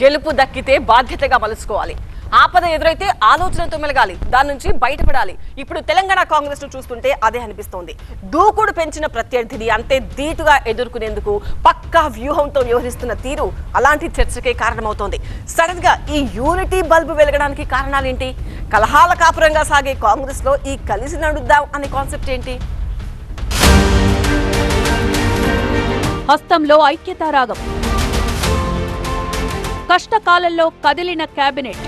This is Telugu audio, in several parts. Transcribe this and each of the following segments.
గెలుపు దక్కితే బాధ్యతగా మలుచుకోవాలి. ఆపద ఎదురైతే ఆలోచనతో మెలగాలి, దాని నుంచి బయటపడాలి. ఇప్పుడు తెలంగాణ కాంగ్రెస్ ను చూస్తుంటే అదే అనిపిస్తోంది. దూకుడు పెంచిన ప్రత్యర్థిని అంతే ధీటుగా ఎదుర్కొనేందుకు పక్కా వ్యూహంతో వ్యవహరిస్తున్న తీరు అలాంటి చర్చకే కారణమవుతోంది. సడన్ గా ఈ యూనిటీ బల్బు వెలగడానికి కారణాలేంటి? కలహాల కాపురంగా సాగే కాంగ్రెస్ లో ఈ కలిసి నడుద్దాం అనే కాన్సెప్ట్ ఏంటి? హస్తంలో ఐక్యతారాగం, కష్టకాలంలో కదిలిన కేబినెట్,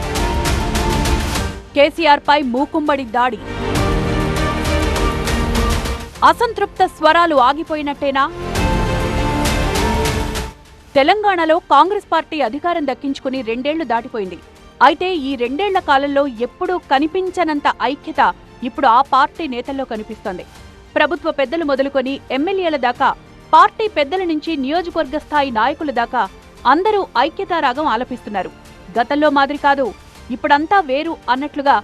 కేసీఆర్ పై మూకుమ్మడి దాడి, అసంతృప్త స్వరాలు ఆగిపోయినట్టేనా? తెలంగాణలో కాంగ్రెస్ పార్టీ అధికారం దక్కించుకుని 2 ఏళ్లు దాటిపోయింది. అయితే ఈ 2 ఏళ్ల కాలంలో ఎప్పుడూ కనిపించనంత ఐక్యత ఇప్పుడు ఆ పార్టీ నేతల్లో కనిపిస్తోంది. ప్రభుత్వ పెద్దలు మొదలుకొని ఎమ్మెల్యేల దాకా, పార్టీ పెద్దల నుంచి నియోజకవర్గ స్థాయి నాయకుల దాకా అందరూ ఐక్యతారాగం ఆలపిస్తున్నారు. గతంలో మాదిరి కాదు, ఇప్పుడంతా వేరు అన్నట్లుగా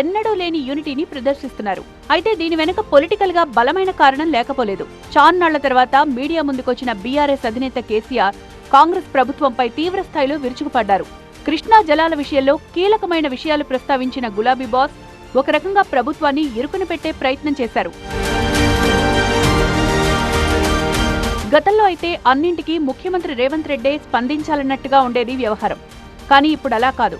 ఎన్నడూ లేని యూనిటీని ప్రదర్శిస్తున్నారు. అయితే దీని వెనుక పొలిటికల్ గా బలమైన కారణం లేకపోలేదు. చాన్నాళ్ల తర్వాత మీడియా ముందుకొచ్చిన బీఆర్ఎస్ అధినేత కేసీఆర్ కాంగ్రెస్ ప్రభుత్వంపై తీవ్ర స్థాయిలో విరుచుకుపడ్డారు. కృష్ణా జలాల విషయంలో కీలకమైన విషయాలు ప్రస్తావించిన గులాబీ బాస్ ఒక రకంగా ప్రభుత్వాన్ని ఇరుకున పెట్టే ప్రయత్నం చేశారు. గతంలో అయితే అన్నింటికీ ముఖ్యమంత్రి రేవంత్ రెడ్డే స్పందించాలన్నట్టుగా ఉండేది వ్యవహారం. కానీ ఇప్పుడు అలా కాదు.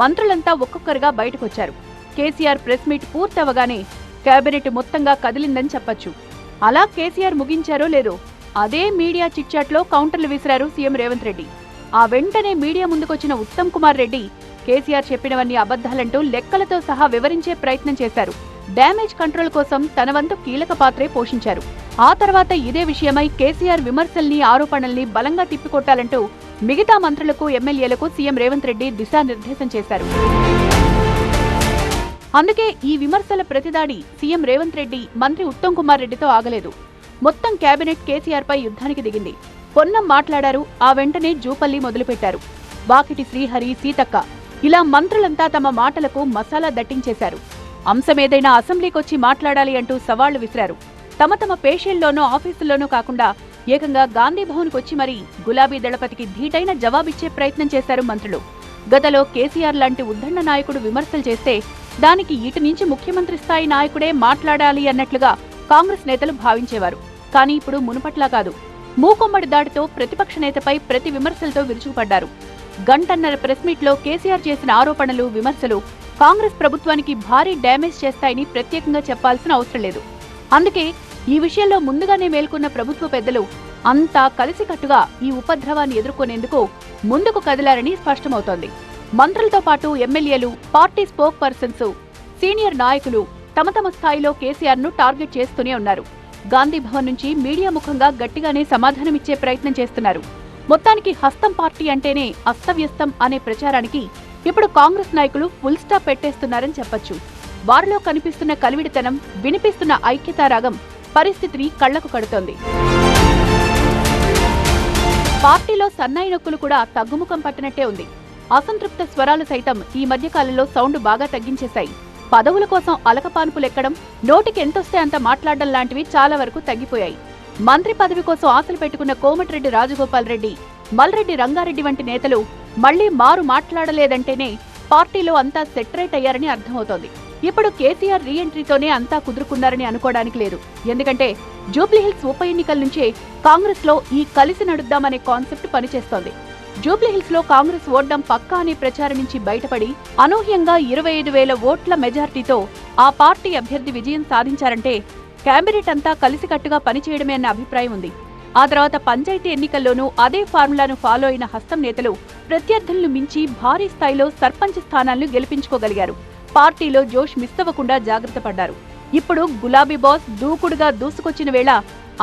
మంత్రులంతా ఒక్కొక్కరుగా బయటకొచ్చారు. కేసీఆర్ ప్రెస్ మీట్ పూర్తవగానే కేబినెట్ మొత్తంగా కదిలిందని చెప్పొచ్చు. అలా కేసీఆర్ ముగించారో లేదో అదే మీడియా చిట్చాట్లో కౌంటర్లు విసిరారు సీఎం రేవంత్ రెడ్డి. ఆ వెంటనే మీడియా ముందుకొచ్చిన ఉత్తమ్ కుమార్ రెడ్డి కేసీఆర్ చెప్పినవన్నీ అబద్ధాలంటూ లెక్కలతో సహా వివరించే ప్రయత్నం చేశారు. డ్యామేజ్ కంట్రోల్ కోసం తన వంతు కీలక పాత్రే పోషించారు. ఆ తర్వాత ఇదే విషయమై కేసీఆర్ విమర్శల్ని, ఆరోపణల్ని బలంగా తిప్పికొట్టాలంటూ మిగతా మంత్రులకు, ఎమ్మెల్యేలకు సీఎం రేవంత్ రెడ్డి దిశానిర్దేశం చేశారు. అందుకే ఈ విమర్శల ప్రతిదాడి సీఎం రేవంత్ రెడ్డి, మంత్రి ఉత్తమ్ కుమార్ రెడ్డితో ఆగలేదు. మొత్తం కేబినెట్ కేసీఆర్ పై యుద్ధానికి దిగింది. పొన్నం మాట్లాడారు, ఆ వెంటనే జూపల్లి మొదలుపెట్టారు. వాకిటి శ్రీహరి, సీతక్క ఇలా మంత్రులంతా తమ మాటలకు మసాలా దట్టించేశారు. అంశమేదైనా అసెంబ్లీకొచ్చి మాట్లాడాలి అంటూ సవాళ్లు విసిరారు. తమ తమ పేషీల్లోనో, ఆఫీసుల్లోనో కాకుండా ఏకంగా గాంధీభవన్కొచ్చి మరీ గులాబీ దళపతికి ధీటైన జవాబిచ్చే ప్రయత్నం చేశారు మంత్రులు. గతంలో కేసీఆర్ లాంటి ఉద్దండ నాయకుడు విమర్శలు చేస్తే దానికి ఇటు నుంచి ముఖ్యమంత్రి స్థాయి నాయకుడే మాట్లాడాలి అన్నట్లుగా కాంగ్రెస్ నేతలు భావించేవారు. కానీ ఇప్పుడు మునుపట్లా కాదు. మూకుమ్మడి దాడితో ప్రతిపక్ష నేతపై ప్రతి విమర్శలతో విరుచుకుపడ్డారు. గంటన్నర ప్రెస్ మీట్లో కేసీఆర్ చేసిన ఆరోపణలు, విమర్శలు కాంగ్రెస్ ప్రభుత్వానికి భారీ డ్యామేజ్ చేస్తాయని ప్రత్యేకంగా చెప్పాల్సిన అవసరం లేదు. అందుకే ఈ విషయంలో ముందుగానే మేల్కొన్న ప్రభుత్వ పెద్దలు అంతా కలిసికట్టుగా ఈ ఉపద్రవాన్ని ఎదుర్కొనేందుకు ముందుకు కదిలారని స్పష్టమవుతోంది. మంత్రులతో పాటు ఎమ్మెల్యేలు, పార్టీ స్పోక్ పర్సన్స్, సీనియర్ నాయకులు తమ తమ స్థాయిలో కేసీఆర్ ను టార్గెట్ చేస్తూనే ఉన్నారు. గాంధీభవన్ నుంచి మీడియా ముఖంగా గట్టిగానే సమాధానమిచ్చే ప్రయత్నం చేస్తున్నారు. మొత్తానికి హస్తం పార్టీ అంటేనే అస్తవ్యస్తం అనే ప్రచారానికి ఇప్పుడు కాంగ్రెస్ నాయకులు ఫుల్ స్టాప్ పెట్టేస్తున్నారని చెప్పొచ్చు. వారిలో కనిపిస్తున్న కలివిడితనం, వినిపిస్తున్న ఐక్యతారాగం పరిస్థితిని కళ్లకు కడుతోంది. పార్టీలో సన్నాయి నొక్కులు కూడా తగ్గుముఖం పట్టినట్టే ఉంది. అసంతృప్త స్వరాలు సైతం ఈ మధ్యకాలంలో సౌండ్ బాగా తగ్గించేశాయి. పదవుల కోసం అలకపాన్పులెక్కడం, నోటికి ఎంతొస్తే అంత మాట్లాడడం లాంటివి చాలా వరకు తగ్గిపోయాయి. మంత్రి పదవి కోసం ఆశలు పెట్టుకున్న కోమటిరెడ్డి రాజగోపాల్ రెడ్డి, మల్రెడ్డి రంగారెడ్డి వంటి నేతలు మళ్లీ మారు మాట్లాడలేదంటేనే పార్టీలో అంతా సెటరేట్ అయ్యారని అర్థమవుతోంది. ఇప్పుడు కేసీఆర్ రీ ఎంట్రీతోనే అంతా కుదురుకున్నారని అనుకోవడానికి లేదు. ఎందుకంటే జూబ్లీహిల్స్ ఉప ఎన్నికల నుంచే కాంగ్రెస్ లో ఈ కలిసి నడుద్దామనే కాన్సెప్ట్ పనిచేస్తోంది. జూబ్లీహిల్స్ లో కాంగ్రెస్ ఓడ్డం పక్కా అనే ప్రచారం నుంచి బయటపడి అనూహ్యంగా 25,000 ఓట్ల మెజార్టీతో ఆ పార్టీ అభ్యర్థి విజయం సాధించారంటే కేబినెట్ అంతా కలిసికట్టుగా పనిచేయడమే అన్న అభిప్రాయం ఉంది. ఆ తర్వాత పంచాయతీ ఎన్నికల్లోనూ అదే ఫార్ములాను ఫాలో అయిన హస్తం నేతలు ప్రత్యర్థులను మించి భారీ స్థాయిలో సర్పంచ్ స్థానాలను గెలిపించుకోగలిగారు. పార్టీలో జోష్ మిస్ అవ్వకుండా జాగ్రత్త పడ్డారు. ఇప్పుడు గులాబీ బాస్ దూకుడుగా దూసుకొచ్చిన వేళ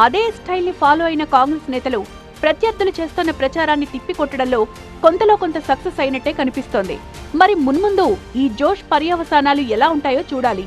అదే స్టైల్ ని ఫాలో అయిన కాంగ్రెస్ నేతలు ప్రత్యర్థులు చేస్తున్న ప్రచారాన్ని తిప్పికొట్టడంలో కొంతలో కొంత సక్సెస్ అయినట్టే కనిపిస్తోంది. మరి మున్ముందు ఈ జోష్ పర్యవసానాలు ఎలా ఉంటాయో చూడాలి.